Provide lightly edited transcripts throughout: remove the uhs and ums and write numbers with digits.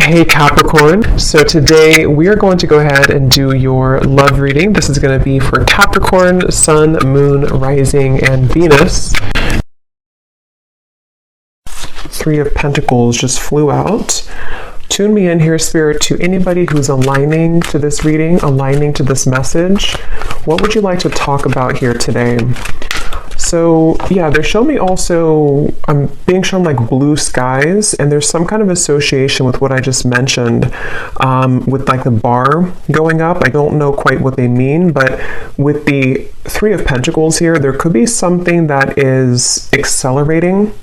Hey Capricorn, so today we are going to go ahead and do your love reading. This is going to be for Capricorn, Sun, Moon, Rising, and Venus. Three of Pentacles just flew out. Tune me in here, Spirit, to anybody who's aligning to this reading, aligning to this message. What would you like to talk about here today? So yeah, they're showing me also, I'm being shown like blue skies, and there's some kind of association with what I just mentioned, with like the bar going up. I don't know quite what they mean, but with the Three of Pentacles here, there could be something that is accelerating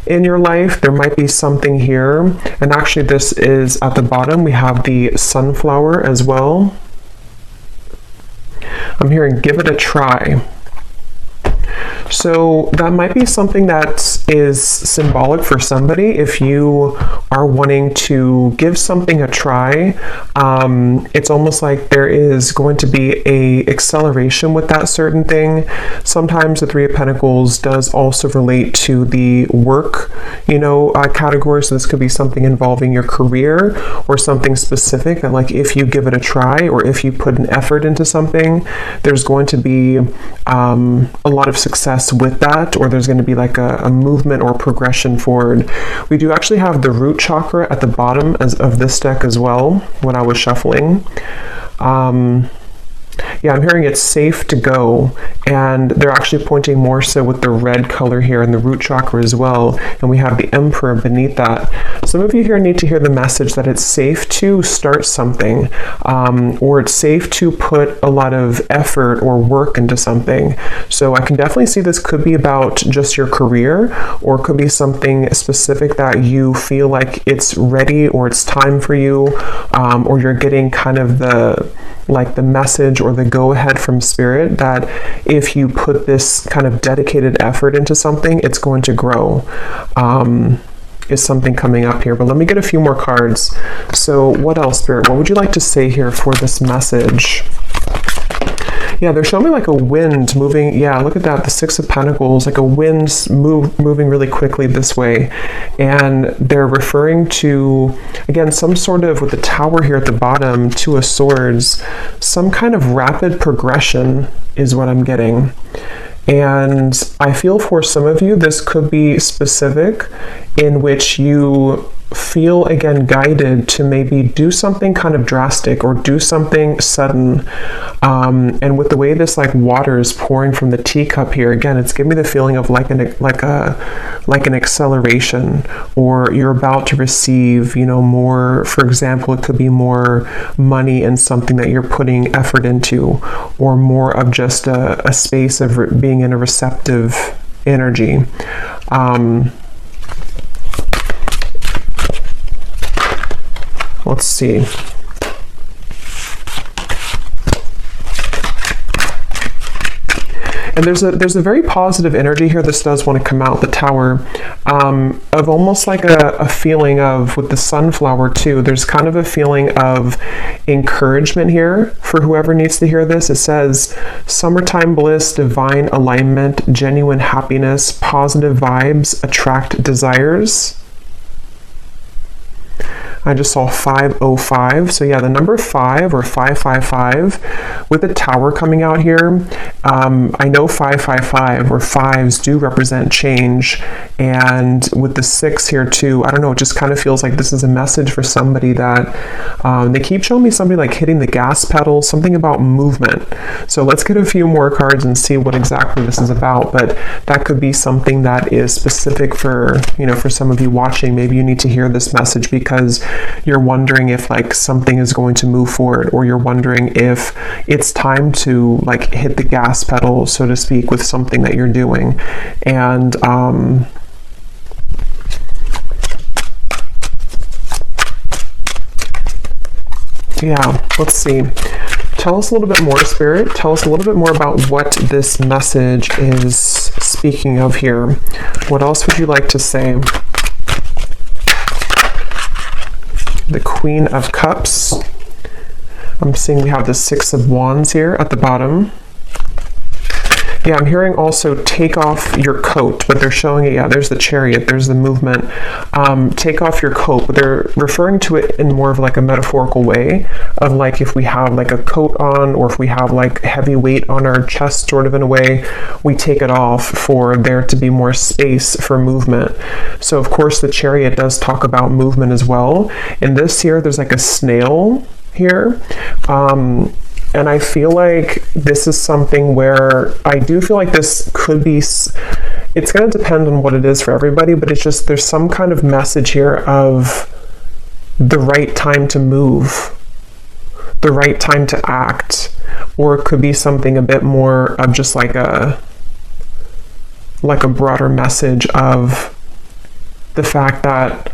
in your life. There might be something here, and actually this is at the bottom. We have the sunflower as well. I'm hearing give it a try. So that might be something that is symbolic for somebody. If you are wanting to give something a try, it's almost like there is going to be a acceleration with that certain thing. Sometimes the Three of Pentacles does also relate to the work, category. So this could be something involving your career or something specific that, like, if you give it a try or if you put an effort into something, there's going to be a lot of success with that, or there's going to be like a movement or progression forward. We do actually have the root chakra at the bottom of this deck as well when I was shuffling. Yeah, I'm hearing it's safe to go, and they're actually pointing more so with the red color here in the root chakra as well, and we have the Emperor beneath that. Some of you here need to hear the message that it's safe to start something, or it's safe to put a lot of effort or work into something. So I can definitely see this could be about just your career, or it could be something specific that you feel like it's ready or it's time for you, or you're getting kind of the message or the go-ahead from Spirit that if you put this kind of dedicated effort into something, it's going to grow. Is something coming up here, but let me get a few more cards. So what else, Spirit? What would you like to say here for this message? Yeah, they're showing me like a wind moving. Yeah, look at that, the Six of Pentacles, like a wind moving really quickly this way. And they're referring to, again, some sort of, with the Tower here at the bottom, Two of Swords, some kind of rapid progression is what I'm getting. And I feel for some of you, this could be specific in which you feel, again, guided to maybe do something kind of drastic or do something sudden. And with the way this like water is pouring from the teacup here, again, it's giving me the feeling of like an acceleration, or you're about to receive, more. For example, it could be more money in something that you're putting effort into, or more of just a space of being in a receptive energy. Let's see. And there's a very positive energy here. This does want to come out, the Tower, of almost like a feeling of, with the sunflower too, there's kind of a feeling of encouragement here for whoever needs to hear this. It says, summertime bliss, divine alignment, genuine happiness, positive vibes, attract desires. I just saw 505. So yeah, the number 5 or 555 with the Tower coming out here. I know 555 or fives do represent change. And with the 6 here too, I don't know, it just kind of feels like this is a message for somebody that they keep showing me somebody like hitting the gas pedal, something about movement. So let's get a few more cards and see what exactly this is about. But that could be something that is specific for, for some of you watching. Maybe you need to hear this message because you're wondering if like something is going to move forward, or you're wondering if it's time to like hit the gas pedal, so to speak, with something that you're doing. And yeah, let's see. Tell us a little bit more, Spirit. Tell us a little bit more about what this message is speaking of here. What else would you like to say? The Queen of Cups. I'm seeing we have the Six of Wands here at the bottom. Yeah, I'm hearing also take off your coat, but they're showing it. Yeah, there's the Chariot, there's the movement. Take off your coat, but they're referring to it in more of like a metaphorical way of like if we have like a coat on, or if we have like heavy weight on our chest, sort of in a way, we take it off for there to be more space for movement. So of course the Chariot does talk about movement as well. In this here, there's like a snail here. And I feel like this is something where I do feel like this could be, it's going to depend on what it is for everybody, but it's just, there's some kind of message here of the right time to move, the right time to act, or it could be something a bit more of just like a broader message of the fact that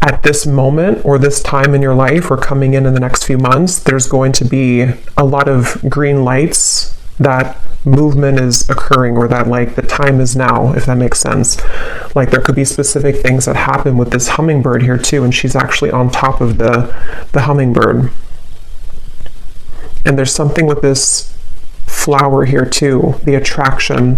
at this moment or this time in your life or coming in the next few months, there's going to be a lot of green lights that movement is occurring, or that like the time is now, if that makes sense. Like there could be specific things that happen with this hummingbird here too, and she's actually on top of the hummingbird. And there's something with this flower here too, the attraction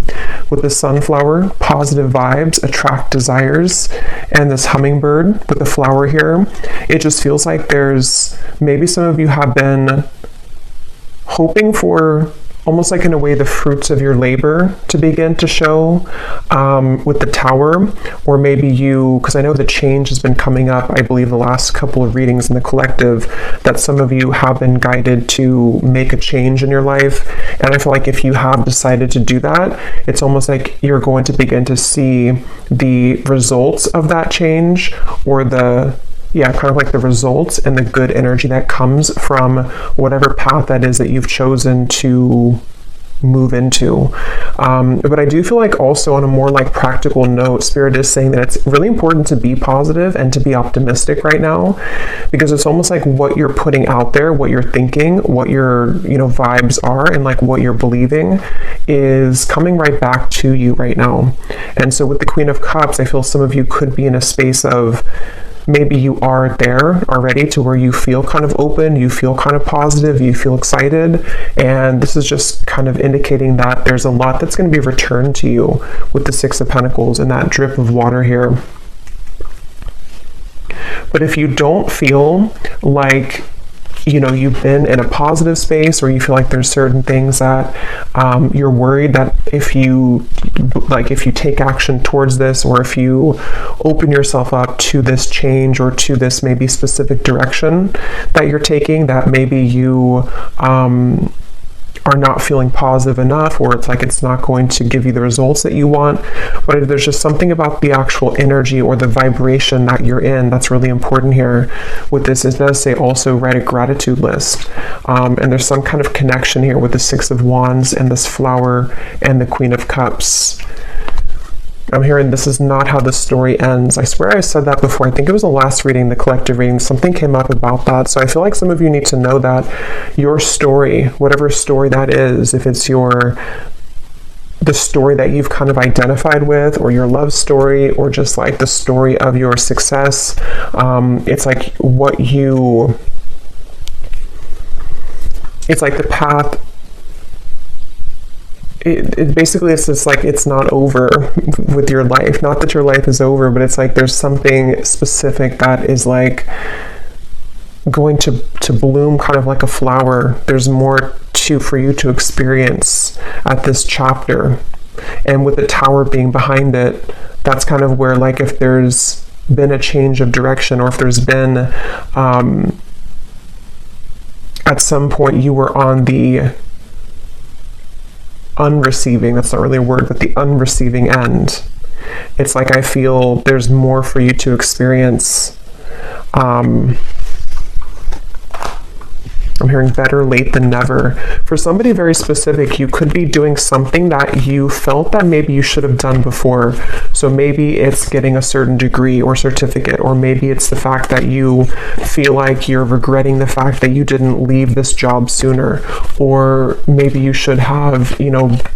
with the sunflower, positive vibes, attract desires, and this hummingbird with the flower here. It just feels like there's, maybe some of you have been hoping for almost like in a way the fruits of your labor to begin to show with the Tower, or maybe you, because I know the change has been coming up, I believe the last couple of readings in the collective, that some of you have been guided to make a change in your life. And I feel like if you have decided to do that, it's almost like you're going to begin to see the results of that change, or kind of like the results and the good energy that comes from whatever path that is that you've chosen to move into. But I do feel like also on a more like practical note, Spirit is saying that it's really important to be positive and to be optimistic right now, because it's almost like what you're putting out there, what you're thinking, what your vibes are, and like what you're believing is coming right back to you right now. And so with the Queen of Cups, I feel some of you could be in a space of, maybe you are there already to where you feel kind of open, you feel kind of positive, you feel excited, and this is just kind of indicating that there's a lot that's going to be returned to you with the Six of Pentacles and that drip of water here. But if you don't feel like you've been in a positive space, or you feel like there's certain things that you're worried that if you take action towards this, or if you open yourself up to this change or to this maybe specific direction that you're taking, that maybe you are not feeling positive enough, or it's like it's not going to give you the results that you want. But there's just something about the actual energy or the vibration that you're in that's really important here with this. It does say also write a gratitude list, and there's some kind of connection here with the Six of Wands and this flower and the Queen of Cups. I'm hearing this is not how the story ends. I swear I said that before. I think it was the last reading, the collective reading. Something came up about that. So I feel like some of you need to know that your story, whatever story that is, if it's the story that you've kind of identified with, or your love story, or just like the story of your success, it's like it's like the path. It basically, it's just like it's not over with your life. Not that your life is over, but it's like there's something specific that is like going to bloom kind of like a flower. There's more for you to experience at this chapter. And with the Tower being behind it, that's kind of where, like, if there's been a change of direction, or if there's been at some point you were on the unreceiving, that's not really a word, but the unreceiving end. It's like I feel there's more for you to experience. I'm hearing better late than never. For somebody very specific, you could be doing something that you felt that maybe you should have done before. So maybe it's getting a certain degree or certificate, or maybe it's the fact that you feel like you're regretting the fact that you didn't leave this job sooner, or maybe you should have,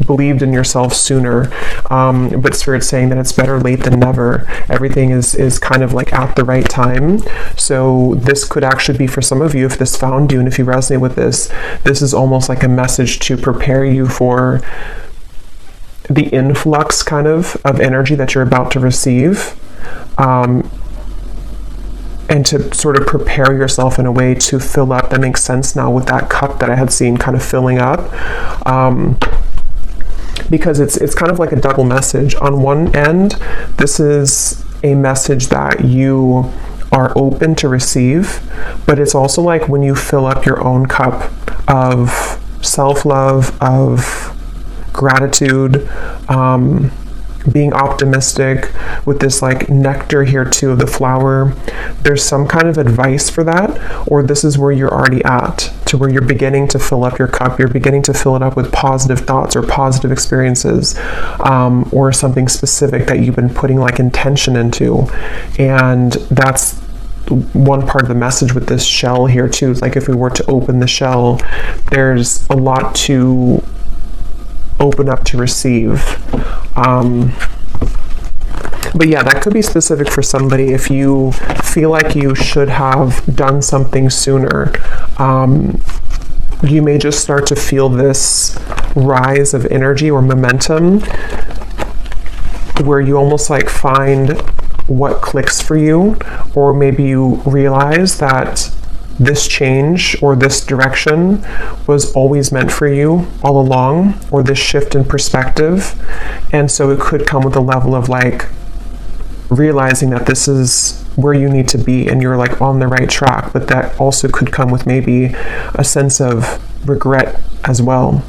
believed in yourself sooner. But Spirit's saying that it's better late than never. Everything is kind of like at the right time. So this could actually be for some of you, if this found you, and if you resonate with this is almost like a message to prepare you for the influx kind of energy that you're about to receive, and to sort of prepare yourself in a way to fill up. That makes sense now with that cup that I had seen kind of filling up, because it's kind of like a double message. On one end, this is a message that you are open to receive, but it's also like when you fill up your own cup of self-love, of gratitude, being optimistic, with this like nectar here too of the flower. There's some kind of advice for that, or this is where you're already at, to where you're beginning to fill up your cup, you're beginning to fill it up with positive thoughts or positive experiences, or something specific that you've been putting like intention into. And that's one part of the message with this shell here too. It's like if we were to open the shell, there's a lot to open up to receive. But yeah, that could be specific for somebody. If you feel like you should have done something sooner, you may just start to feel this rise of energy or momentum where you almost like find what clicks for you, or maybe you realize that this change or this direction was always meant for you all along, or this shift in perspective. And so it could come with a level of like realizing that this is where you need to be and you're like on the right track, but that also could come with maybe a sense of regret as well.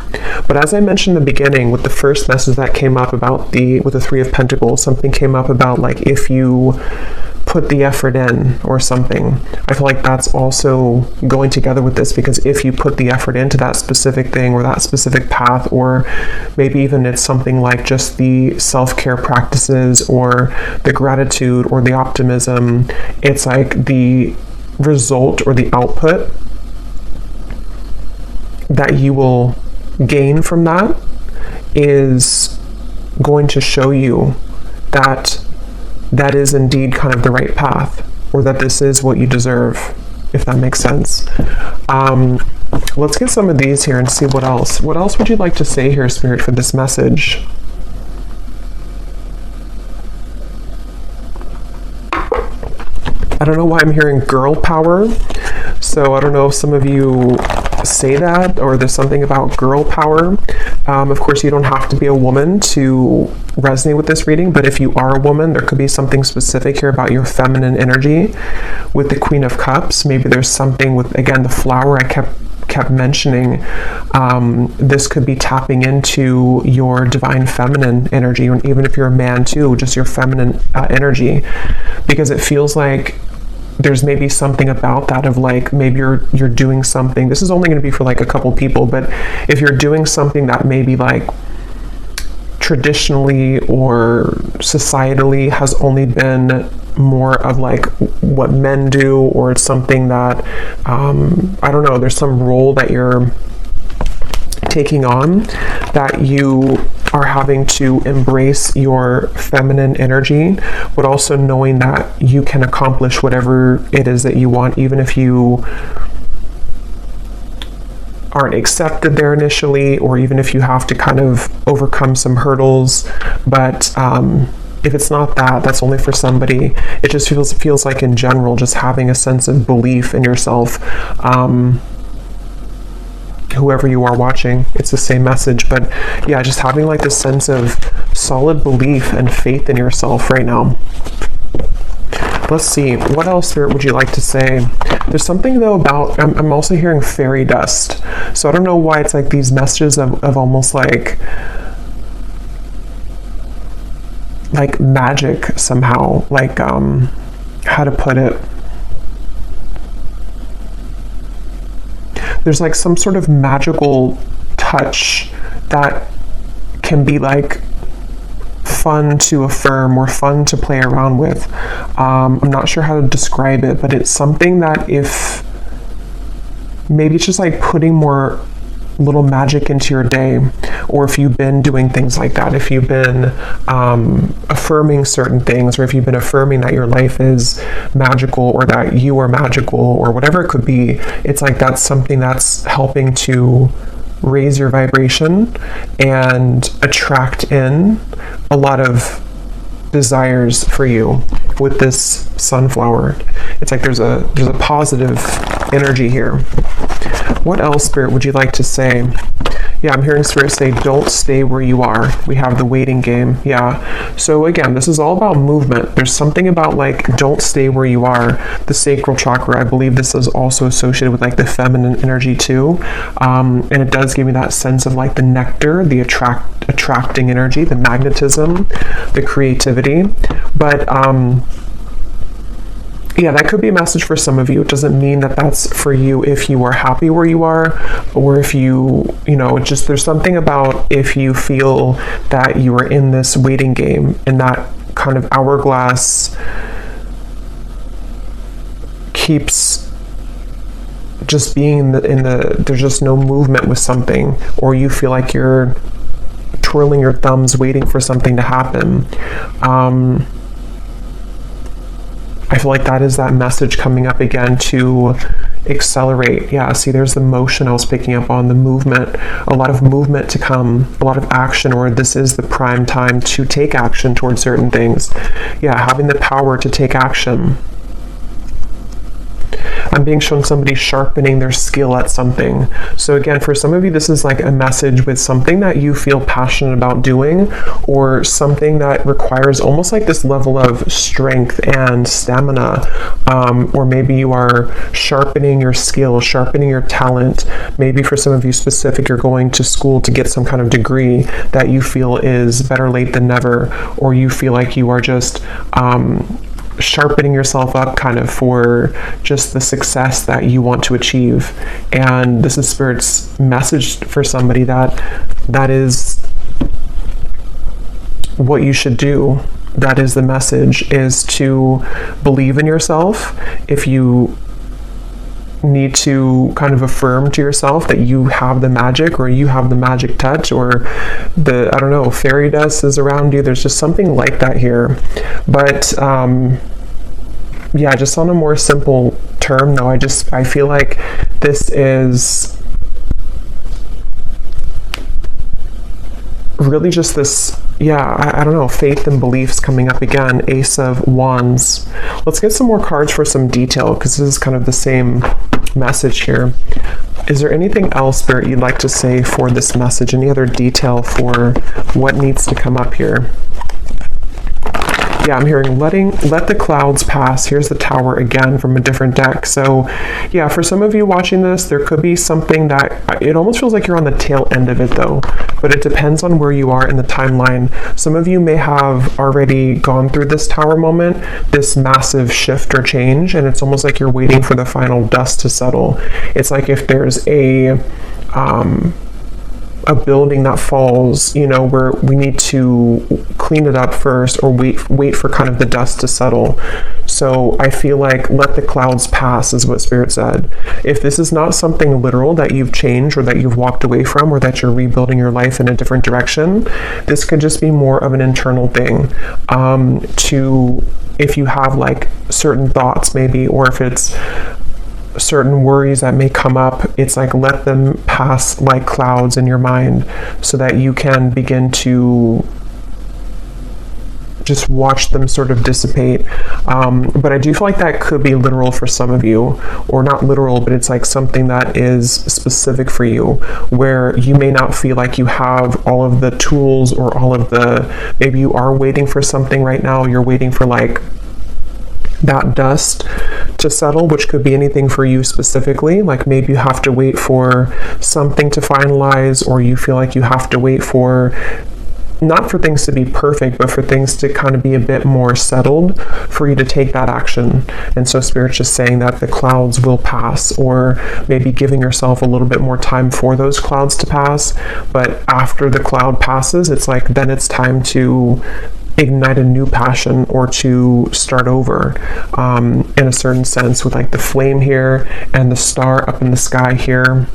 But as I mentioned in the beginning, with the first message that came up about with the Three of Pentacles, something came up about like if you put the effort in or something. I feel like that's also going together with this, because if you put the effort into that specific thing or that specific path, or maybe even it's something like just the self-care practices or the gratitude or the optimism, it's like the result or the output that you will gain from that is going to show you that that is indeed kind of the right path, or that this is what you deserve, if that makes sense. Let's get some of these here and see what else. What else would you like to say here, Spirit, for this message? I don't know why I'm hearing girl power. So I don't know if some of you say that, or there's something about girl power. Of course, you don't have to be a woman to resonate with this reading, but if you are a woman, there could be something specific here about your feminine energy with the Queen of Cups. Maybe there's something with, again, the flower I kept mentioning. This could be tapping into your divine feminine energy, or even if you're a man too, just your feminine energy, because it feels like there's maybe something about that of like, maybe you're doing something. This is only going to be for like a couple people, but if you're doing something that maybe like traditionally or societally has only been more of like what men do, or it's something that I don't know, there's some role that you're taking on, that you are having to embrace your feminine energy, but also knowing that you can accomplish whatever it is that you want, even if you aren't accepted there initially, or even if you have to kind of overcome some hurdles. But if it's not that, that's only for somebody. It just feels like in general, just having a sense of belief in yourself. Whoever you are watching, it's the same message. But yeah, just having like this sense of solid belief and faith in yourself right now. Let's see, what else, Spirit, would you like to say? There's something though about, I'm also hearing fairy dust. So I don't know why it's like these messages of almost like magic somehow, like how to put it. There's like some sort of magical touch that can be like fun to affirm or fun to play around with. I'm not sure how to describe it, but it's something that if maybe it's just like putting more little magic into your day, or if you've been doing things like that, if you've been affirming certain things, or if you've been affirming that your life is magical, or that you are magical, or whatever it could be, it's like that's something that's helping to raise your vibration and attract in a lot of desires for you with this sunflower. It's like there's a positive energy here. What else, Spirit, would you like to say? Yeah, I'm hearing Spirit say, don't stay where you are. We have the waiting game. Yeah. So again, this is all about movement. There's something about like, don't stay where you are. The sacral chakra, I believe this is also associated with like the feminine energy too. And it does give me that sense of like the nectar, the attracting energy, the magnetism, the creativity. But, yeah, that could be a message for some of you. It doesn't mean that that's for you if you are happy where you are, or if you know, just there's something about if you feel that you are in this waiting game and that kind of hourglass keeps just being in the there's just no movement with something, or you feel like you're twirling your thumbs waiting for something to happen. I feel like that is that message coming up again to accelerate. Yeah, see, there's the motion I was picking up on, the movement, a lot of movement to come, a lot of action, or this is the prime time to take action towards certain things. Yeah, having the power to take action. I'm being shown somebody sharpening their skill at something. So again, for some of you, this is like a message with something that you feel passionate about doing, or something that requires almost like this level of strength and stamina. Or maybe you are sharpening your skill, sharpening your talent. Maybe for some of you specific, you're going to school to get some kind of degree that you feel is better late than never, or you feel like you are just sharpening yourself up kind of for just the success that you want to achieve. And this is Spirit's message for somebody that is what you should do. That is the message, is to believe in yourself. If you need to kind of affirm to yourself that you have the magic, or you have the magic touch, or the, I don't know, fairy dust is around you. There's just something like that here. But yeah, just on a more simple term though, I feel like this is really just this, yeah, I don't know, faith and beliefs coming up again. Ace of Wands. Let's get some more cards for some detail, because this is kind of the same message here. Is there anything else, Spirit, you'd like to say for this message? Any other detail for what needs to come up here? Yeah, I'm hearing let the clouds pass. Here's the Tower again from a different deck. So yeah, for some of you watching this, there could be something that, it almost feels like you're on the tail end of it though, but it depends on where you are in the timeline. Some of you may have already gone through this Tower moment, this massive shift or change, and it's almost like you're waiting for the final dust to settle. It's like if there's a building that falls, you know, where we need to clean it up first, or wait for kind of the dust to settle. So I feel like let the clouds pass is what Spirit said. If this is not something literal that you've changed, or that you've walked away from, or that you're rebuilding your life in a different direction, this could just be more of an internal thing. If you have like certain thoughts maybe, or if it's certain worries that may come up, it's like let them pass like clouds in your mind, so that you can begin to just watch them sort of dissipate. But I do feel like that could be literal for some of you, or not literal, but it's like something that is specific for you, where you may not feel like you have all of the tools, or all of the, maybe you are waiting for something right now, you're waiting for like that dust to settle, which could be anything for you specifically. Like maybe you have to wait for something to finalize, or you feel like you have to wait for, not for things to be perfect, but for things to kind of be a bit more settled for you to take that action. And so Spirit's just saying that the clouds will pass, or maybe giving yourself a little bit more time for those clouds to pass. But after the cloud passes, it's like then it's time to ignite a new passion, or to start over, in a certain sense, with like the flame here and the star up in the sky here.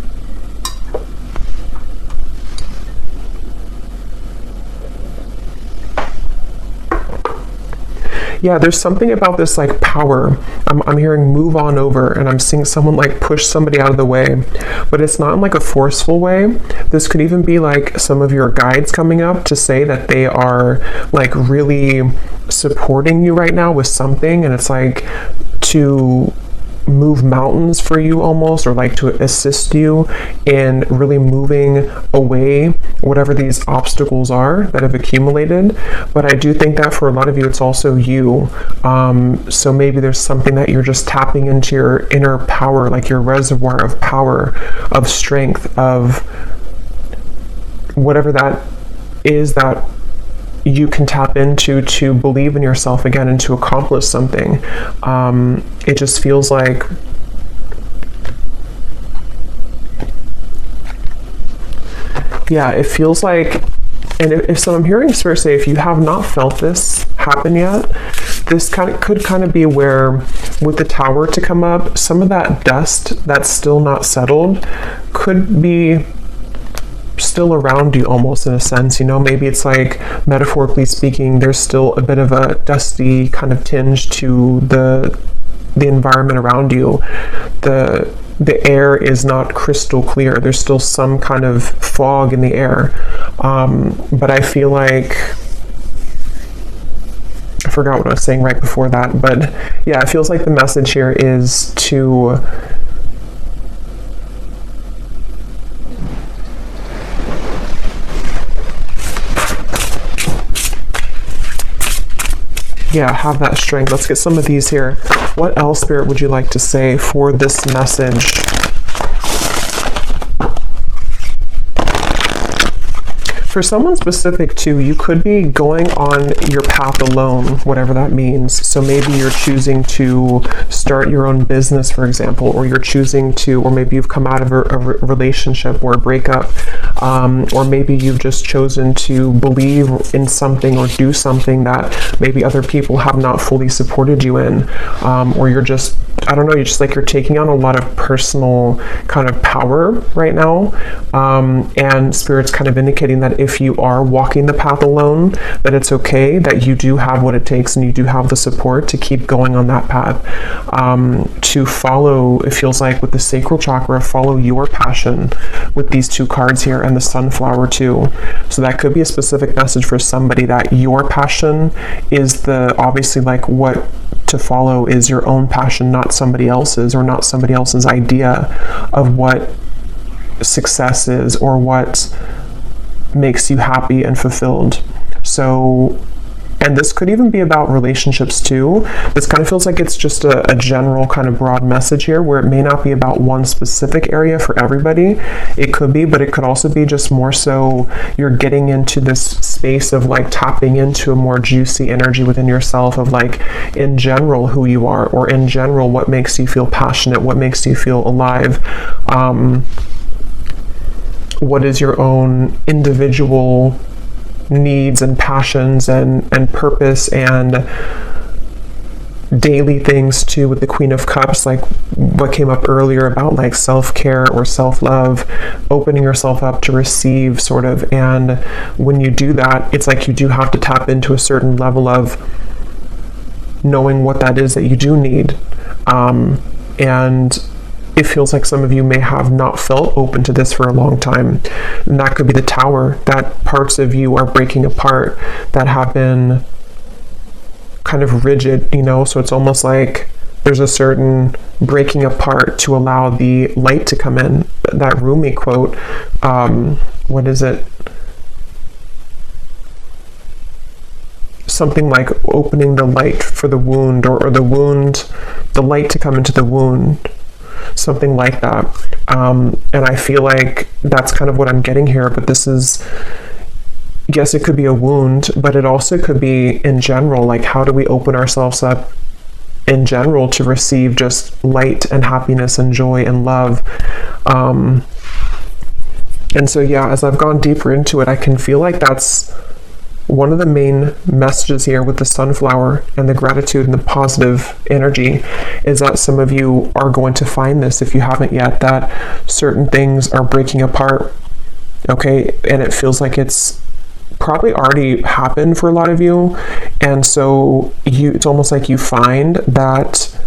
Yeah, there's something about this like power. I'm hearing move on over, and I'm seeing someone like push somebody out of the way, but it's not in like a forceful way. This could even be like some of your guides coming up to say that they are like really supporting you right now with something, and it's like to move mountains for you almost, or like to assist you in really moving away whatever these obstacles are that have accumulated. But I do think that for a lot of you it's also you, so maybe there's something that you're just tapping into your inner power, like your reservoir of power, of strength, of whatever that is that you can tap into to believe in yourself again and to accomplish something. It just feels like it feels like, and if so, I'm hearing Spirit say, if you have not felt this happen yet, this could kind of be where, with the Tower to come up, some of that dust that's still not settled could be still around you almost, in a sense, maybe it's like, metaphorically speaking, there's still a bit of a dusty kind of tinge to the environment around you. The air is not crystal clear. There's still some kind of fog in the air. But I feel like, I forgot what I was saying right before that, but yeah, it feels like the message here is to have that strength. Let's get some of these here. What else, Spirit, would you like to say for this message? For someone specific too, you could be going on your path alone, whatever that means. So maybe you're choosing to start your own business, for example, or you're choosing to, or maybe you've come out of a relationship or a breakup, or maybe you've just chosen to believe in something or do something that maybe other people have not fully supported you in, or you're just, I don't know, you're taking on a lot of personal kind of power right now, and Spirit's kind of indicating that if you are walking the path alone, that it's okay, that you do have what it takes and you do have the support to keep going on that path, to follow, it feels like with the sacral chakra, follow your passion with these two cards here, and the sunflower too. So that could be a specific message for somebody, that your passion is obviously like what to follow is your own passion, not somebody else's, or not somebody else's idea of what success is or what makes you happy and fulfilled. So, and this could even be about relationships too. This kind of feels like it's just a general kind of broad message here, where it may not be about one specific area for everybody. It could be, but it could also be just more so you're getting into this space of like tapping into a more juicy energy within yourself, of like, in general, who you are, or in general, what makes you feel passionate, what makes you feel alive, what is your own individual needs and passions and purpose and daily things too, with the Queen of Cups, like what came up earlier about like self-care or self-love, opening yourself up to receive sort of. And when you do that, it's like you do have to tap into a certain level of knowing what that is that you do need. And it feels like some of you may have not felt open to this for a long time. And that could be the Tower, that parts of you are breaking apart that have been kind of rigid, so it's almost like there's a certain breaking apart to allow the light to come in. That Rumi quote, what is it? Something like opening the light for the wound, or the light to come into the wound. Something like that. And I feel like that's kind of what I'm getting here, but this is, yes, it could be a wound, but it also could be in general, like how do we open ourselves up in general to receive just light and happiness and joy and love. And so, as I've gone deeper into it, I can feel like that's one of the main messages here with the sunflower and the gratitude and the positive energy, is that some of you are going to find this, if you haven't yet, that certain things are breaking apart, okay? And it feels like it's probably already happened for a lot of you. And so it's almost like you find that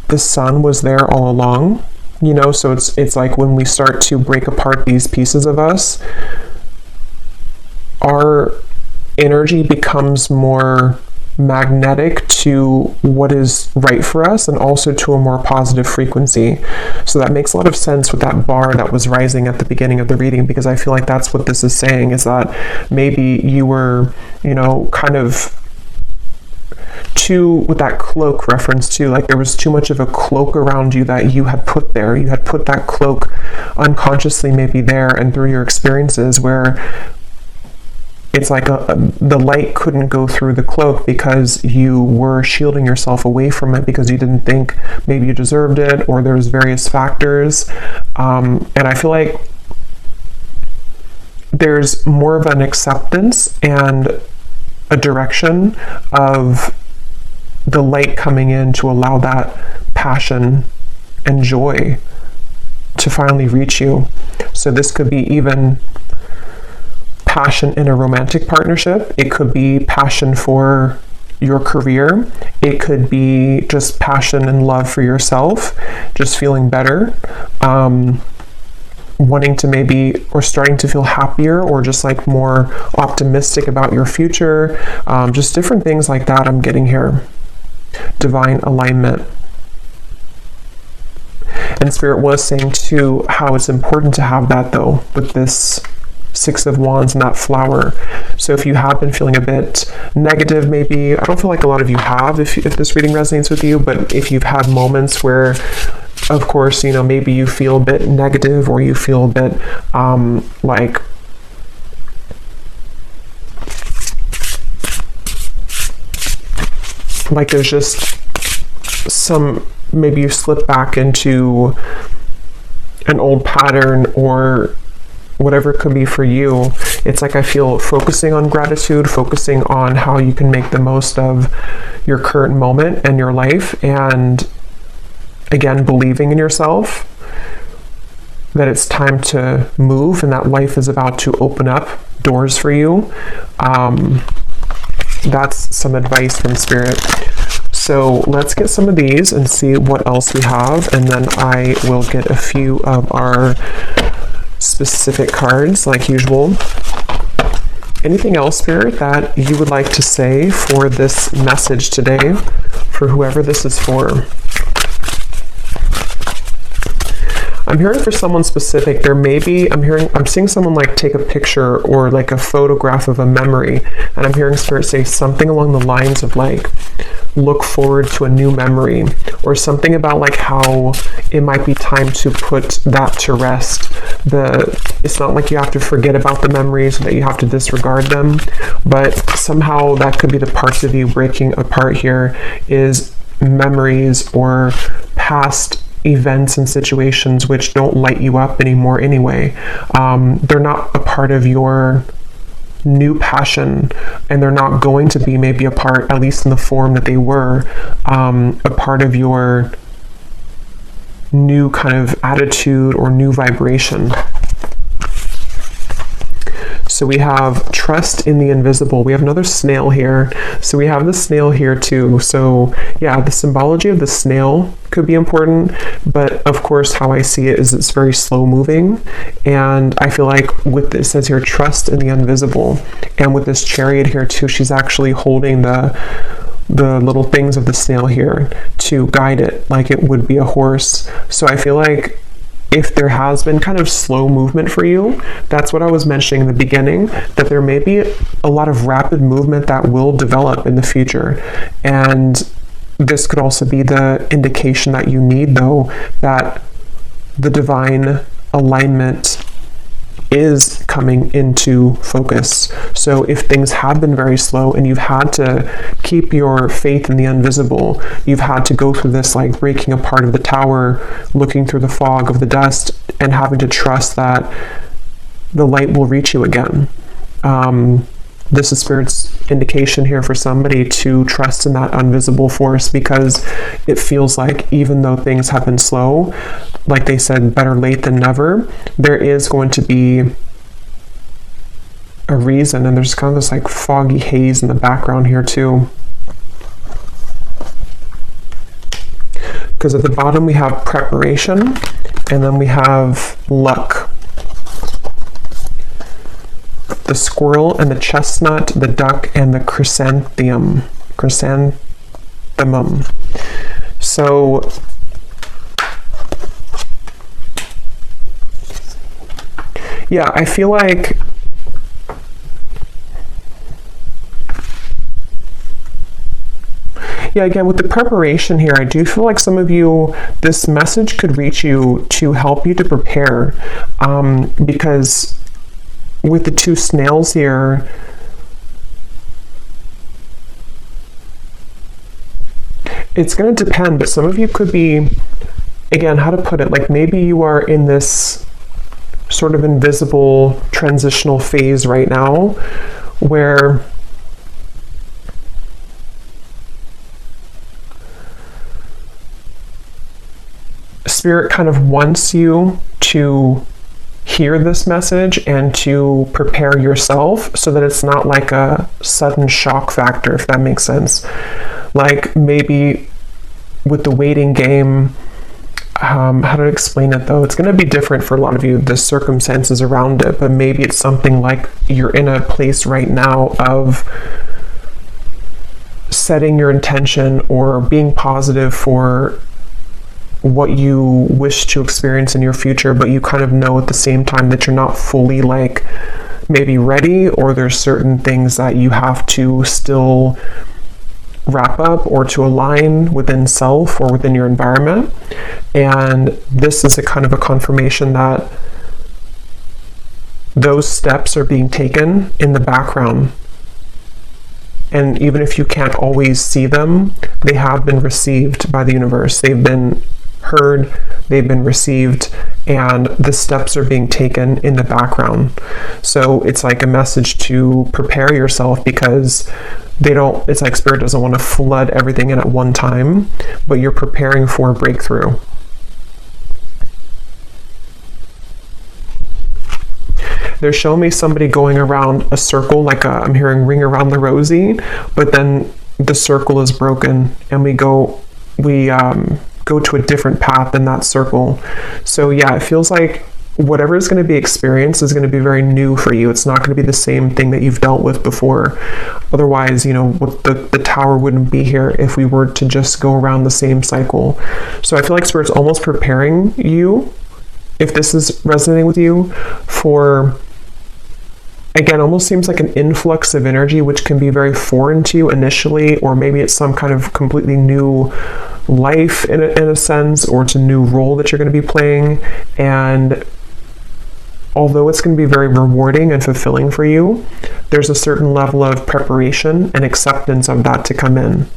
the sun was there all along, you know. So it's like when we start to break apart these pieces of us, our energy becomes more magnetic to what is right for us, and also to a more positive frequency. So that makes a lot of sense with that bar that was rising at the beginning of the reading, because I feel like that's what this is saying, is that maybe you were, you know, kind of with that cloak reference too, like there was too much of a cloak around you that you had put there. You had put that cloak unconsciously maybe there, and through your experiences where it's like the light couldn't go through the cloak because you were shielding yourself away from it because you didn't think maybe you deserved it, or there's various factors. And I feel like there's more of an acceptance and a direction of the light coming in to allow that passion and joy to finally reach you. So this could be even passion in a romantic partnership. It could be passion for your career. It could be just passion and love for yourself, just feeling better, wanting to maybe, or starting to feel happier, or just like more optimistic about your future, just different things like that I'm getting here. Divine alignment. And Spirit was saying too how it's important to have that though, with this Six of Wands and that flower. So if you have been feeling a bit negative, maybe, I don't feel like a lot of you have, if this reading resonates with you, but if you've had moments where, of course, you know, maybe you feel a bit negative, or you feel a bit like there's just some, maybe you slip back into an old pattern, or whatever it could be for you. It's like I feel focusing on gratitude, focusing on how you can make the most of your current moment and your life, and again, believing in yourself that it's time to move and that life is about to open up doors for you. That's some advice from Spirit. So let's get some of these and see what else we have, and then I will get a few of our specific cards like usual. Anything else, Spirit, that you would like to say for this message today, for whoever this is for? I'm hearing for someone specific. There may be, I'm seeing someone like take a picture or like a photograph of a memory, and I'm hearing Spirit say something along the lines of like, look forward to a new memory, or something about like how it might be time to put that to rest. It's not like you have to forget about the memories, that you have to disregard them, but somehow that could be the parts of you breaking apart here, is memories or past events and situations which don't light you up anymore anyway. They're not a part of your new passion, and they're not going to be maybe a part, at least in the form that they were, a part of your new kind of attitude or new vibration. So we have trust in the invisible. We have another snail here. So we have the snail here too. So yeah, the symbology of the snail could be important, but of course how I see it is it's very slow moving. And I feel like with this, it says here, trust in the invisible. And with this chariot here too, she's actually holding the little things of the snail here to guide it like it would be a horse. So I feel like if there has been kind of slow movement for you, that's what I was mentioning in the beginning, that there may be a lot of rapid movement that will develop in the future. And this could also be the indication that you need, though, that the divine alignment is coming into focus. So if things have been very slow and you've had to keep your faith in the invisible, you've had to go through this like breaking apart of the tower, looking through the fog of the dust, and having to trust that the light will reach you again. This is Spirit's indication here for somebody to trust in that invisible force, because it feels like even though things have been slow, like they said, better late than never, there is going to be a reason, and there's kind of this like foggy haze in the background here too. Because at the bottom we have preparation, and then we have luck. The squirrel and the chestnut, the duck and the chrysanthemum. So yeah, I feel like again, with the preparation here, I do feel like some of you, this message could reach you to help you to prepare, because with the two snails here, it's going to depend, but some of you could be, again, how to put it, like maybe you are in this sort of invisible transitional phase right now where Spirit kind of wants you to hear this message and to prepare yourself so that it's not like a sudden shock factor, if that makes sense. Like maybe with the waiting game, how to explain it though? It's going to be different for a lot of you, the circumstances around it, but maybe it's something like you're in a place right now of setting your intention or being positive for what you wish to experience in your future, but you kind of know at the same time that you're not fully like maybe ready, or there's certain things that you have to still wrap up or to align within self or within your environment. And this is a kind of a confirmation that those steps are being taken in the background. And even if you can't always see them, they have been received by the universe. They've been heard, they've been received, and the steps are being taken in the background. So it's like a message to prepare yourself, because it's like Spirit doesn't want to flood everything in at one time, but you're preparing for a breakthrough. They're showing me somebody going around a circle, like I'm hearing ring around the rosy, but then the circle is broken and we go to a different path in that circle. So yeah, it feels like whatever is going to be experienced is going to be very new for you. It's not going to be the same thing that you've dealt with before. Otherwise, the tower wouldn't be here if we were to just go around the same cycle. So I feel like Spirit's almost preparing you, if this is resonating with you, for, again, almost seems like an influx of energy, which can be very foreign to you initially, or maybe it's some kind of completely new life in a sense, or it's a new role that you're going to be playing. And although it's going to be very rewarding and fulfilling for you, there's a certain level of preparation and acceptance of that to come in.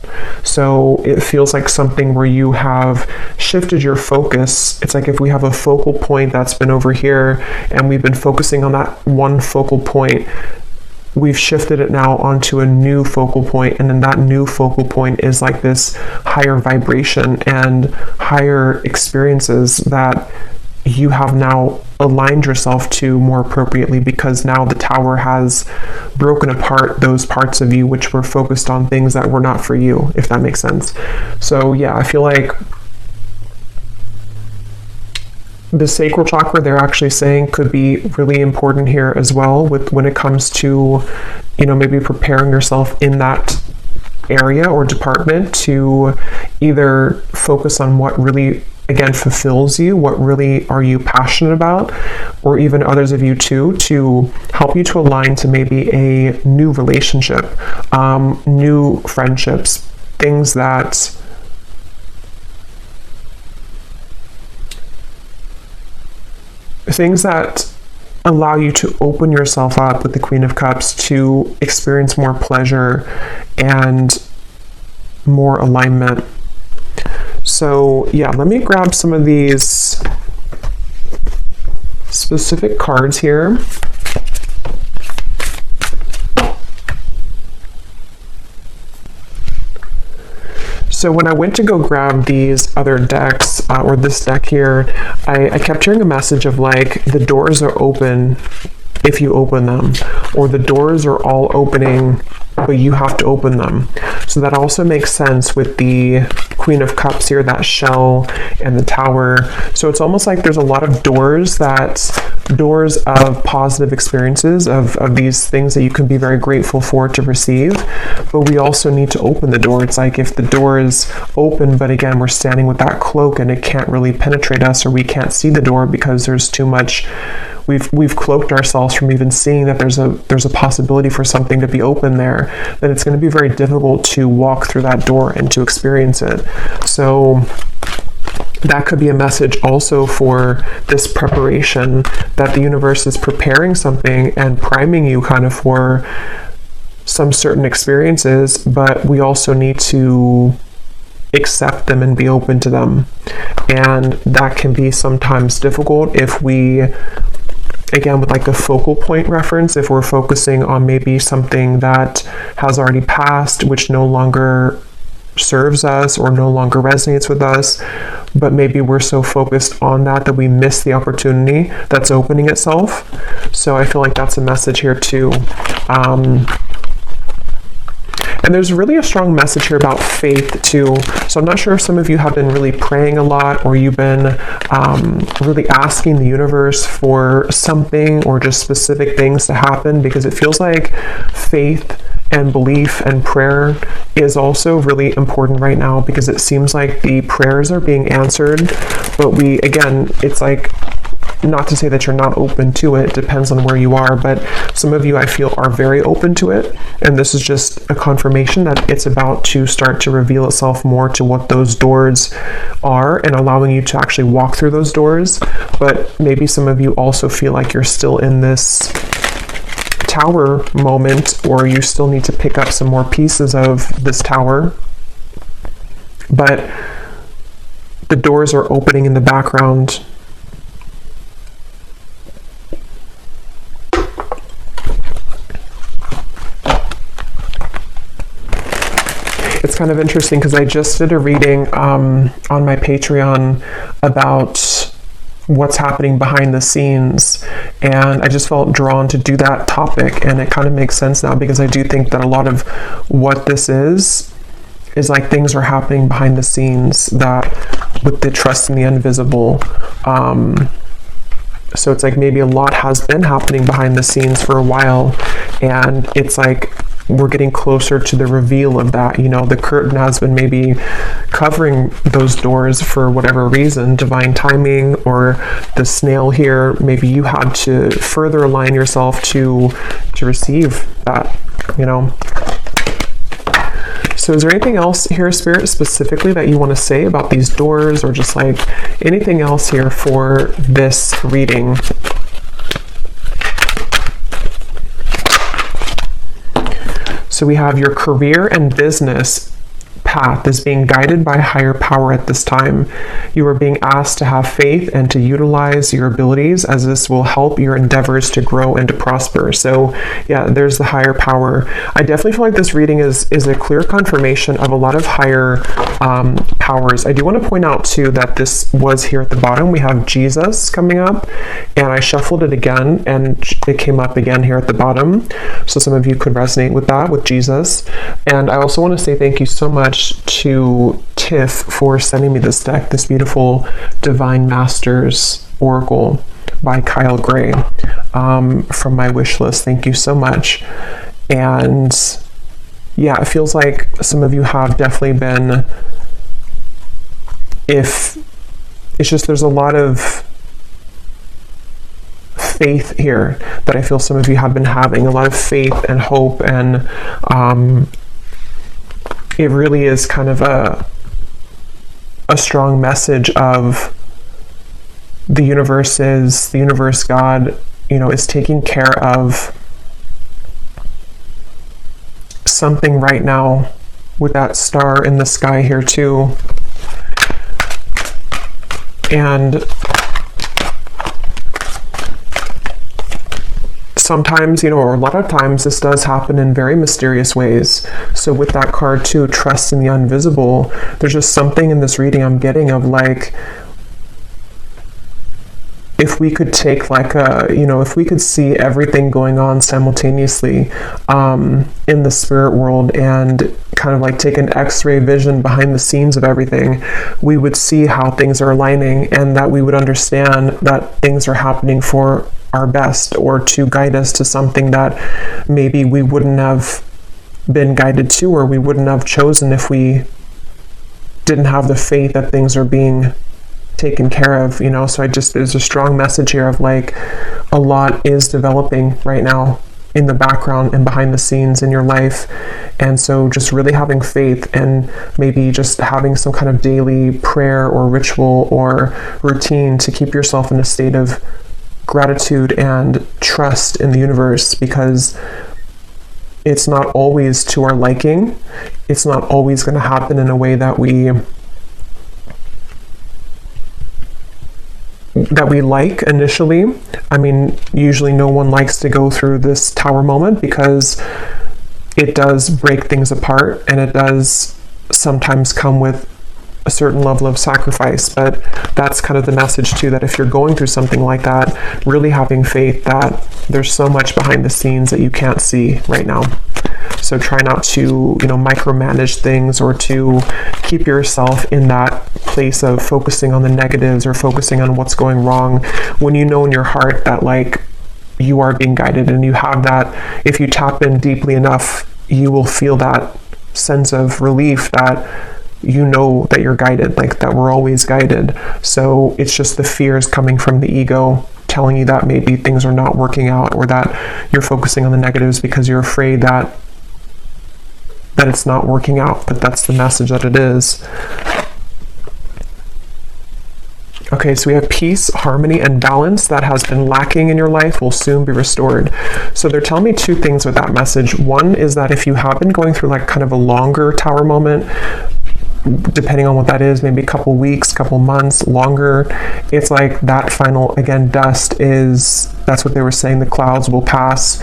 So it feels like something where you have shifted your focus. It's like if we have a focal point that's been over here and we've been focusing on that one focal point, we've shifted it now onto a new focal point, and then that new focal point is like this higher vibration and higher experiences that you have now aligned yourself to more appropriately, because now the tower has broken apart those parts of you which were focused on things that were not for you, if that makes sense. So yeah, I feel like the sacral chakra, they're actually saying, could be really important here as well, with when it comes to, maybe preparing yourself in that area or department to either focus on what really, again, fulfills you, what really are you passionate about, or even others of you too, to help you to align to maybe a new relationship, new friendships, things that allow you to open yourself up with the Queen of Cups to experience more pleasure and more alignment. So yeah, let me grab some of these specific cards here. So when I went to go grab these other decks, or this deck here, I kept hearing a message of like, the doors are open if you open them, or the doors are all opening but you have to open them. So that also makes sense with the Queen of Cups here, that shell and the Tower. So it's almost like there's a lot of doors of positive experiences, of these things that you can be very grateful for to receive, but we also need to open the door. It's like if the door is open, but again, we're standing with that cloak and it can't really penetrate us, or we can't see the door because there's too much, we've cloaked ourselves from even seeing that there's a possibility for something to be open there, then it's going to be very difficult to walk through that door and to experience it. So that could be a message also for this preparation, that the universe is preparing something and priming you kind of for some certain experiences, but we also need to accept them and be open to them. And that can be sometimes difficult if we, again, with like the focal point reference, if we're focusing on maybe something that has already passed, which no longer serves us or no longer resonates with us, but maybe we're so focused on that we miss the opportunity that's opening itself. So I feel like that's a message here too. And there's really a strong message here about faith too. So I'm not sure if some of you have been really praying a lot, or you've been really asking the universe for something or just specific things to happen, because it feels like faith and belief and prayer is also really important right now, because it seems like the prayers are being answered, but it's like, not to say that you're not open to it, depends on where you are, but some of you I feel are very open to it, and this is just a confirmation that it's about to start to reveal itself more to what those doors are, and allowing you to actually walk through those doors. But maybe some of you also feel like you're still in this Tower moment, or you still need to pick up some more pieces of this Tower, but the doors are opening in the background. It's kind of interesting because I just did a reading on my Patreon about what's happening behind the scenes, and I just felt drawn to do that topic, and it kind of makes sense now, because I do think that a lot of what this is like things are happening behind the scenes, that with the trust in the invisible. So it's like maybe a lot has been happening behind the scenes for a while, and it's like we're getting closer to the reveal of that. The curtain has been maybe covering those doors for whatever reason, divine timing, or the snail here, maybe you had to further align yourself to receive that, So is there anything else here, Spirit, specifically that you want to say about these doors, or just like anything else here for this reading? So we have your career and business path is being guided by a higher power at this time. You are being asked to have faith and to utilize your abilities, as this will help your endeavors to grow and to prosper. So yeah, there's the higher power. I definitely feel like this reading is a clear confirmation of a lot of higher powers. I do want to point out too that this was here at the bottom. We have Jesus coming up, and I shuffled it again and it came up again here at the bottom. So some of you could resonate with that, with Jesus. And I also want to say thank you so much to Tiff for sending me this deck, this beautiful Divine Masters Oracle by Kyle Gray, from my wish list. Thank you so much. And yeah, it feels like some of you have definitely been, if it's just, there's a lot of faith here that I feel some of you have been having, a lot of faith and hope, and it really is kind of a strong message of the universe, God, is taking care of something right now, with that star in the sky here too. And sometimes, or a lot of times, this does happen in very mysterious ways. So with that card too, trust in the invisible, there's just something in this reading I'm getting of like, if we could take if we could see everything going on simultaneously in the spirit world and kind of like take an x-ray vision behind the scenes of everything, we would see how things are aligning, and that we would understand that things are happening for our best, or to guide us to something that maybe we wouldn't have been guided to, or we wouldn't have chosen if we didn't have the faith that things are being taken care of, So there's a strong message here of like a lot is developing right now in the background and behind the scenes in your life. And so just really having faith, and maybe just having some kind of daily prayer or ritual or routine to keep yourself in a state of gratitude and trust in the universe, because it's not always to our liking. It's not always going to happen in a way that we like initially. I mean, usually no one likes to go through this tower moment, because it does break things apart, and it does sometimes come with a certain level of sacrifice. But that's kind of the message too, that if you're going through something like that, really having faith that there's so much behind the scenes that you can't see right now. So try not to, micromanage things, or to keep yourself in that place of focusing on the negatives or focusing on what's going wrong, when you know in your heart that like you are being guided, and you have that. If you tap in deeply enough, you will feel that sense of relief that that you're guided, like that we're always guided. So it's just the fears coming from the ego telling you that maybe things are not working out, or that you're focusing on the negatives because you're afraid that it's not working out. But that's the message that it is. Okay, so we have peace, harmony, and balance that has been lacking in your life will soon be restored. So they're telling me two things with that message. One is that if you have been going through like kind of a longer tower moment, depending on what that is, maybe a couple weeks, couple months, longer, it's like that final, again, that's what they were saying, the clouds will pass.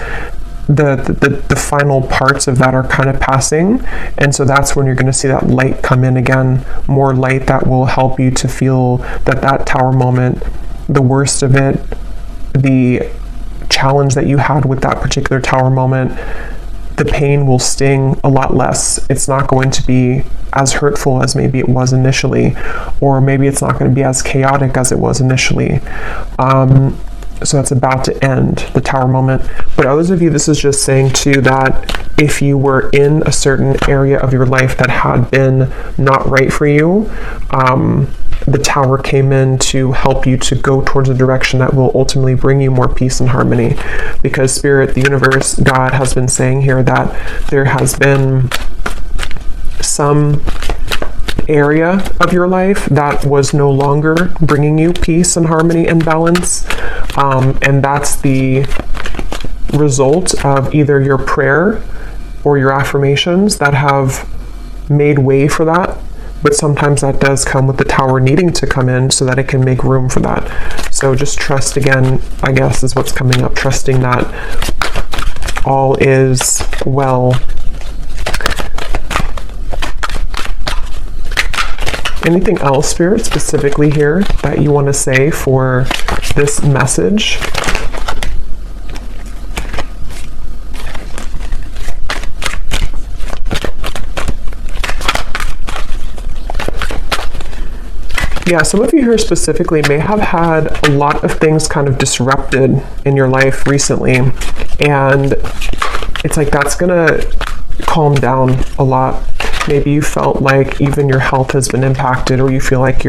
The final parts of that are kind of passing, and so that's when you're going to see that light come in again, more light that will help you to feel that tower moment, the worst of it, the challenge that you had with that particular tower moment, the pain will sting a lot less. It's not going to be as hurtful as maybe it was initially, or maybe it's not going to be as chaotic as it was initially. So it's about to end, the tower moment. But others of you, this is just saying too that if you were in a certain area of your life that had been not right for you, the tower came in to help you to go towards a direction that will ultimately bring you more peace and harmony. Because Spirit, the universe, God has been saying here that there has been some area of your life that was no longer bringing you peace and harmony and balance, and that's the result of either your prayer or your affirmations that have made way for that. But sometimes that does come with the tower needing to come in so that it can make room for that. So just trust, again, I guess, is what's coming up, trusting that all is well. Anything else, Spirit, specifically here that you want to say for this message? Yeah, some of you here specifically may have had a lot of things kind of disrupted in your life recently, and it's like that's gonna calm down a lot. Maybe you felt like even your health has been impacted, or you feel like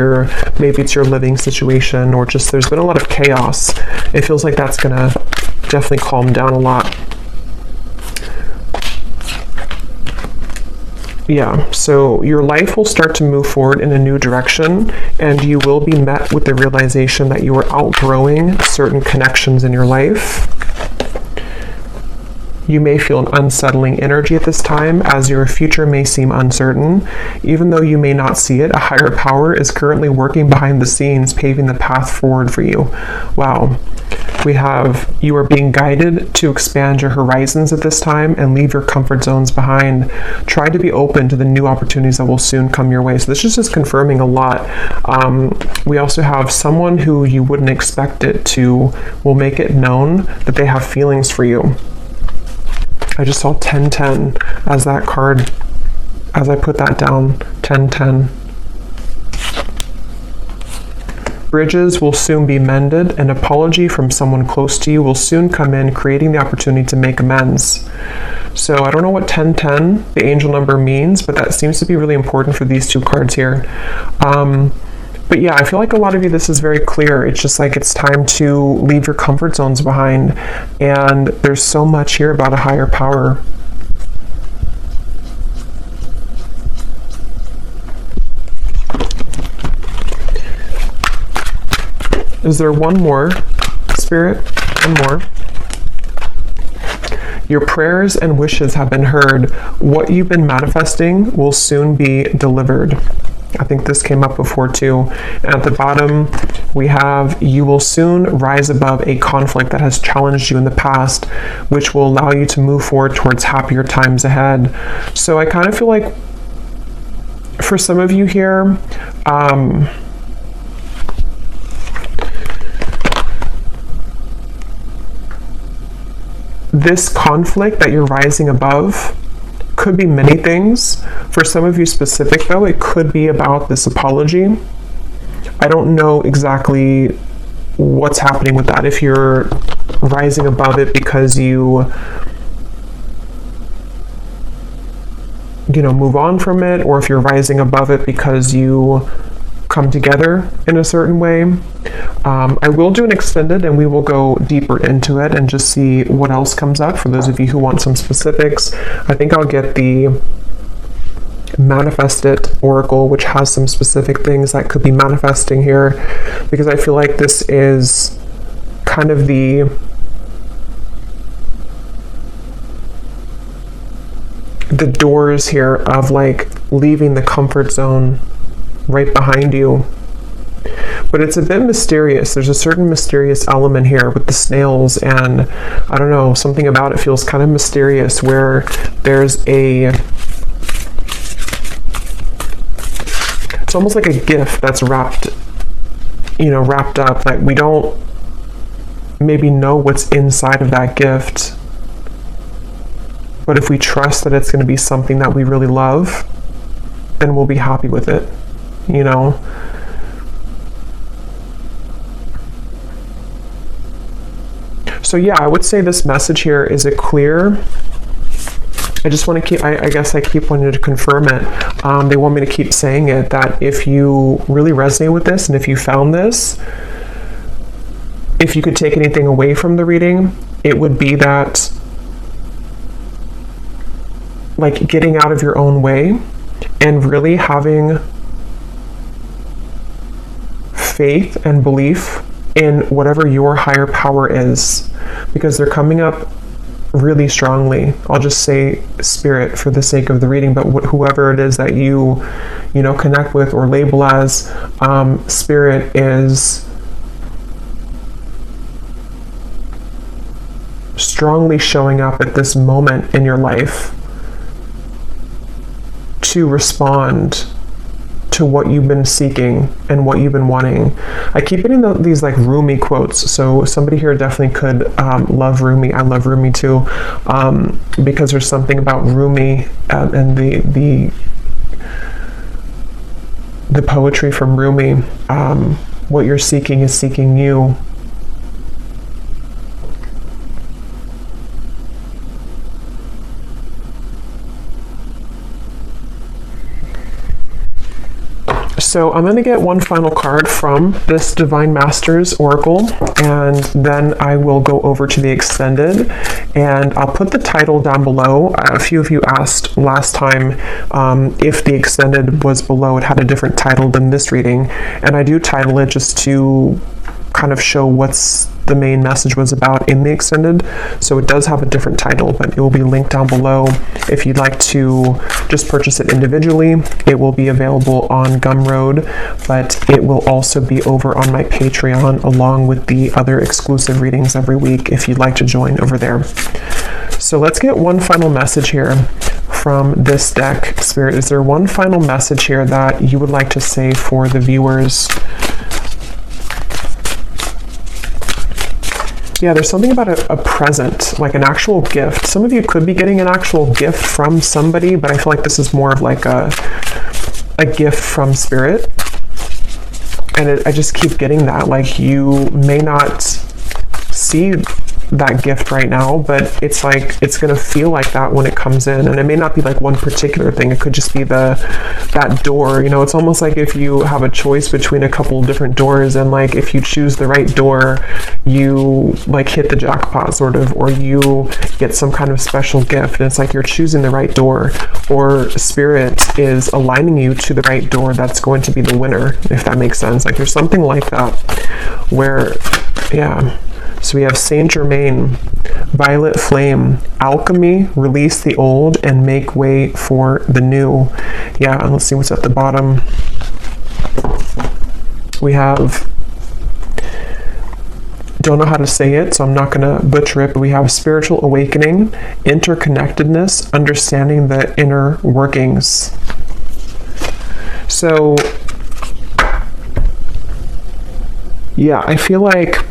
maybe it's your living situation, or just there's been a lot of chaos. It feels like that's gonna definitely calm down a lot. Yeah, so your life will start to move forward in a new direction, and you will be met with the realization that you are outgrowing certain connections in your life. You may feel an unsettling energy at this time, as your future may seem uncertain. Even though you may not see it, a higher power is currently working behind the scenes, paving the path forward for you. Wow. We have, you are being guided to expand your horizons at this time and leave your comfort zones behind. Try to be open to the new opportunities that will soon come your way. So this is just confirming a lot. We also have someone who you wouldn't expect it to will make it known that they have feelings for you. I just saw 1010 as that card, as I put that down, 1010. Bridges will soon be mended. An apology from someone close to you will soon come in, creating the opportunity to make amends. So I don't know what 1010, the angel number, means, but that seems to be really important for these two cards here. But yeah, I feel like a lot of you, this is very clear. It's just like it's time to leave your comfort zones behind. And there's so much here about a higher power. Is there one more, Spirit? One more. Your prayers and wishes have been heard. What you've been manifesting will soon be delivered. I think this came up before too. And at the bottom, we have, you will soon rise above a conflict that has challenged you in the past, which will allow you to move forward towards happier times ahead. So I kind of feel like for some of you here, this conflict that you're rising above could be many things. For some of you specific though, it could be about this apology. I don't know exactly what's happening with that. If you're rising above it because you move on from it, or if you're rising above it because you come together in a certain way. I will do an extended and we will go deeper into it and just see what else comes up for those of you who want some specifics. I think I'll get the Manifest It Oracle, which has some specific things that could be manifesting here, because I feel like this is kind of the doors here of like leaving the comfort zone right behind you. But it's a bit mysterious. There's a certain mysterious element here with the snails, and I don't know, something about it feels kind of mysterious, where there's it's almost like a gift that's wrapped up. Like we don't maybe know what's inside of that gift, but if we trust that it's going to be something that we really love, then we'll be happy with it, So yeah, I would say this message here, is it clear? I just want to keep, I guess I keep wanting to confirm it. They want me to keep saying it, that if you really resonate with this, and if you found this, if you could take anything away from the reading, it would be that, like, getting out of your own way and really having faith and belief in whatever your higher power is, because they're coming up really strongly. I'll just say Spirit for the sake of the reading, but whoever it is that you connect with or label as, Spirit is strongly showing up at this moment in your life to respond to what you've been seeking and what you've been wanting. I keep getting these like Rumi quotes, so somebody here definitely could love Rumi. I love Rumi too, because there's something about Rumi and the poetry from Rumi. What you're seeking is seeking you. So I'm going to get one final card from this Divine Masters Oracle, and then I will go over to the extended, and I'll put the title down below. A few of you asked last time if the extended was below. It had a different title than this reading, and I do title it just to kind of show what's the main message was about in the extended. So it does have a different title, but it will be linked down below if you'd like to just purchase it individually. It will be available on Gumroad, but it will also be over on my Patreon along with the other exclusive readings every week if you'd like to join over there. So let's get one final message here from this deck. Spirit, is there one final message here that you would like to say for the viewers? Yeah, there's something about a present, like an actual gift. Some of you could be getting an actual gift from somebody, but I feel like this is more of like a gift from Spirit. And I just keep getting that. Like, you may not see that gift right now, but it's like it's gonna feel like that when it comes in. And it may not be like one particular thing, it could just be that door. You know, it's almost like if you have a choice between a couple of different doors, and like if you choose the right door, you like hit the jackpot sort of, or you get some kind of special gift. And it's like you're choosing the right door, or Spirit is aligning you to the right door that's going to be the winner, if that makes sense. Like there's something like that where, yeah. So we have Saint Germain, Violet Flame, Alchemy, release the old and make way for the new. Yeah, and let's see what's at the bottom. We have, don't know how to say it, so I'm not going to butcher it, but we have spiritual awakening, interconnectedness, understanding the inner workings. So, yeah, I feel like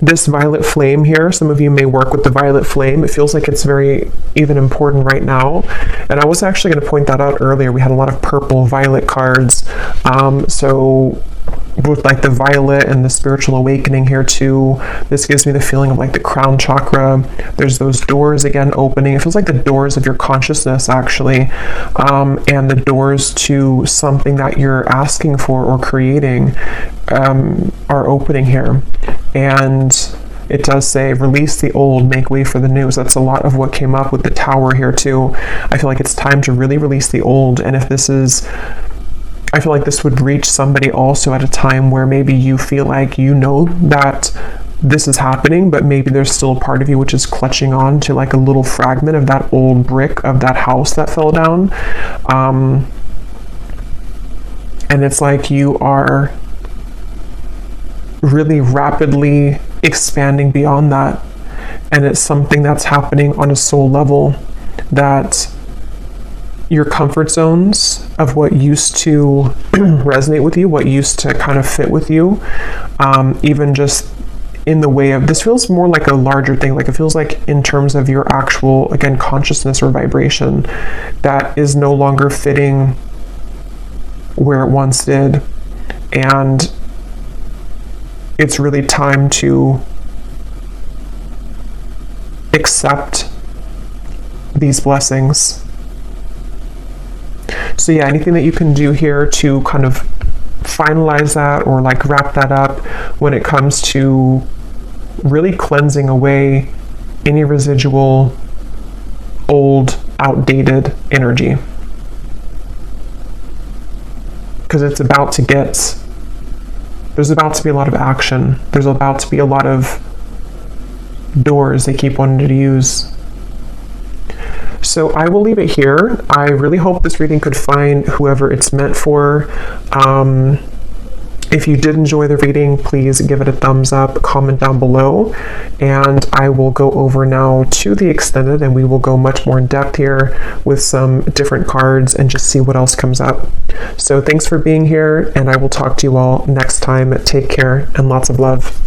this violet flame here, some of you may work with the violet flame. It feels like it's very even important right now. And I was actually going to point that out earlier. We had a lot of purple violet cards. So with like the violet and the spiritual awakening here too, this gives me the feeling of like the crown chakra. There's those doors again opening. It feels like the doors of your consciousness actually, and the doors to something that you're asking for or creating are opening here. And it does say release the old, make way for the new. So that's a lot of what came up with the tower here too. I feel like it's time to really release the old. And if this is, I feel like this would reach somebody also at a time where maybe you feel like you know that this is happening, but maybe there's still a part of you which is clutching on to like a little fragment of that old brick of that house that fell down. And it's like you are really rapidly expanding beyond that. And it's something that's happening on a soul level, that your comfort zones of what used to resonate with you, what used to kind of fit with you, even just in the way of, this feels more like a larger thing. Like it feels like in terms of your actual, again, consciousness or vibration that is no longer fitting where it once did. And it's really time to accept these blessings. So yeah, anything that you can do here to kind of finalize that or like wrap that up when it comes to really cleansing away any residual old, outdated energy. Because it's about to get, there's about to be a lot of action. There's about to be a lot of doors they keep wanting to use. So I will leave it here. I really hope this reading could find whoever it's meant for. If you did enjoy the reading, please give it a thumbs up, comment down below, and I will go over now to the extended and we will go much more in depth here with some different cards and just see what else comes up. So thanks for being here, and I will talk to you all next time. Take care and lots of love.